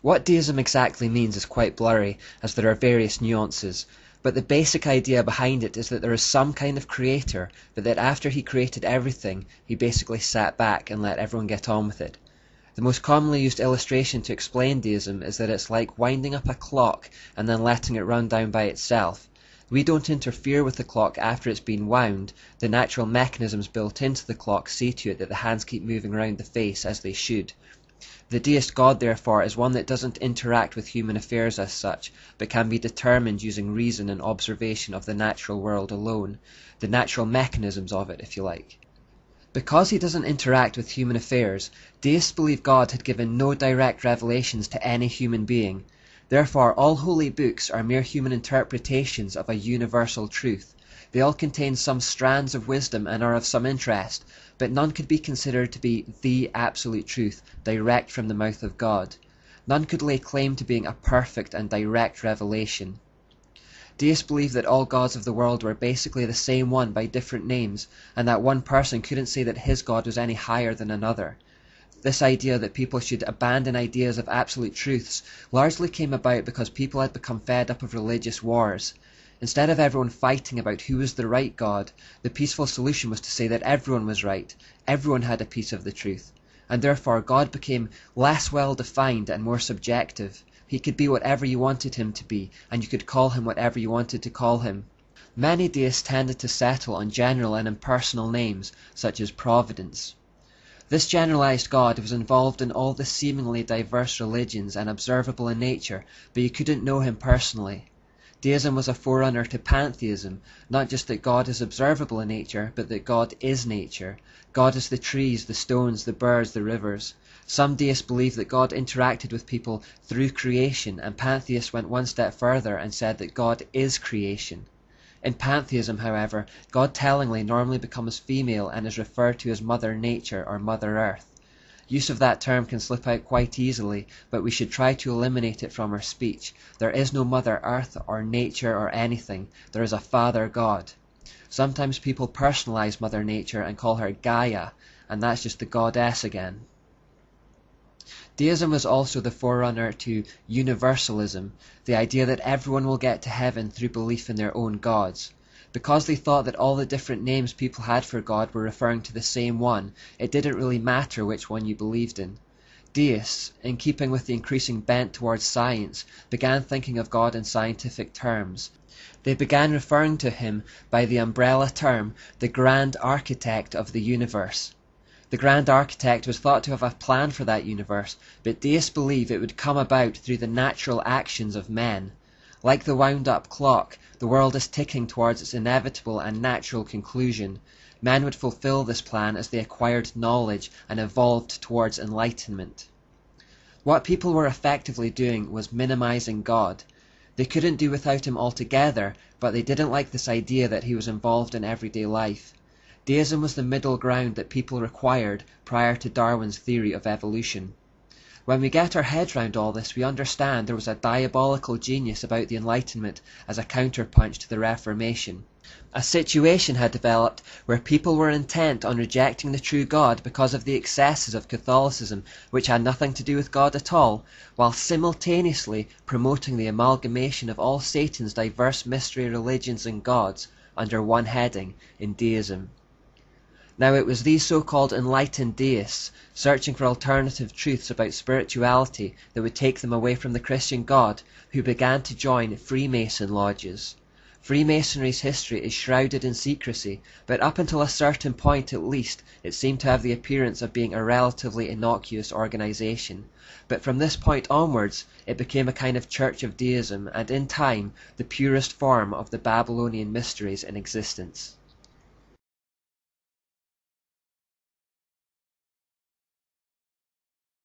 What deism exactly means is quite blurry, as there are various nuances, but the basic idea behind it is that there is some kind of creator, but that after he created everything, he basically sat back and let everyone get on with it. The most commonly used illustration to explain deism is that it's like winding up a clock and then letting it run down by itself. We don't interfere with the clock after it's been wound. The natural mechanisms built into the clock see to it that the hands keep moving around the face as they should. The deist God, therefore, is one that doesn't interact with human affairs as such, but can be determined using reason and observation of the natural world alone, the natural mechanisms of it, if you like. Because he doesn't interact with human affairs, deists believe God had given no direct revelations to any human being. Therefore, all holy books are mere human interpretations of a universal truth. They all contain some strands of wisdom and are of some interest, but none could be considered to be the absolute truth, direct from the mouth of God. None could lay claim to being a perfect and direct revelation. Deists believe that all gods of the world were basically the same one by different names, and that one person couldn't say that his God was any higher than another. This idea that people should abandon ideas of absolute truths largely came about because people had become fed up of religious wars. Instead of everyone fighting about who was the right God, the peaceful solution was to say that everyone was right, everyone had a piece of the truth, and therefore God became less well defined and more subjective. He could be whatever you wanted him to be, and you could call him whatever you wanted to call him. Many deists tended to settle on general and impersonal names, such as Providence. This generalized God was involved in all the seemingly diverse religions and observable in nature, but you couldn't know him personally. Deism was a forerunner to pantheism, not just that God is observable in nature, but that God is nature. God is the trees, the stones, the birds, the rivers. Some deists believe that God interacted with people through creation, and pantheists went one step further and said that God is creation. In pantheism, however, God tellingly normally becomes female and is referred to as Mother Nature or Mother Earth. Use of that term can slip out quite easily, but we should try to eliminate it from our speech. There is no Mother Earth or nature or anything. There is a Father God. Sometimes people personalize Mother Nature and call her Gaia, and that's just the goddess again. Deism was also the forerunner to universalism, the idea that everyone will get to heaven through belief in their own gods. Because they thought that all the different names people had for God were referring to the same one, it didn't really matter which one you believed in. Deists, in keeping with the increasing bent towards science, began thinking of God in scientific terms. They began referring to him by the umbrella term, the Grand Architect of the universe. The Grand Architect was thought to have a plan for that universe, but deists believe it would come about through the natural actions of men. Like the wound-up clock, the world is ticking towards its inevitable and natural conclusion. Men would fulfill this plan as they acquired knowledge and evolved towards enlightenment. What people were effectively doing was minimizing God. They couldn't do without him altogether, but they didn't like this idea that he was involved in everyday life. Deism was the middle ground that people required prior to Darwin's theory of evolution. When we get our heads round all this, we understand there was a diabolical genius about the Enlightenment as a counterpunch to the Reformation. A situation had developed where people were intent on rejecting the true God because of the excesses of Catholicism, which had nothing to do with God at all, while simultaneously promoting the amalgamation of all Satan's diverse mystery religions and gods under one heading, in deism. Now it was these so-called enlightened deists, searching for alternative truths about spirituality that would take them away from the Christian God, who began to join Freemason lodges. Freemasonry's history is shrouded in secrecy, but up until a certain point at least, it seemed to have the appearance of being a relatively innocuous organization. But from this point onwards, it became a kind of church of deism, and in time, the purest form of the Babylonian mysteries in existence.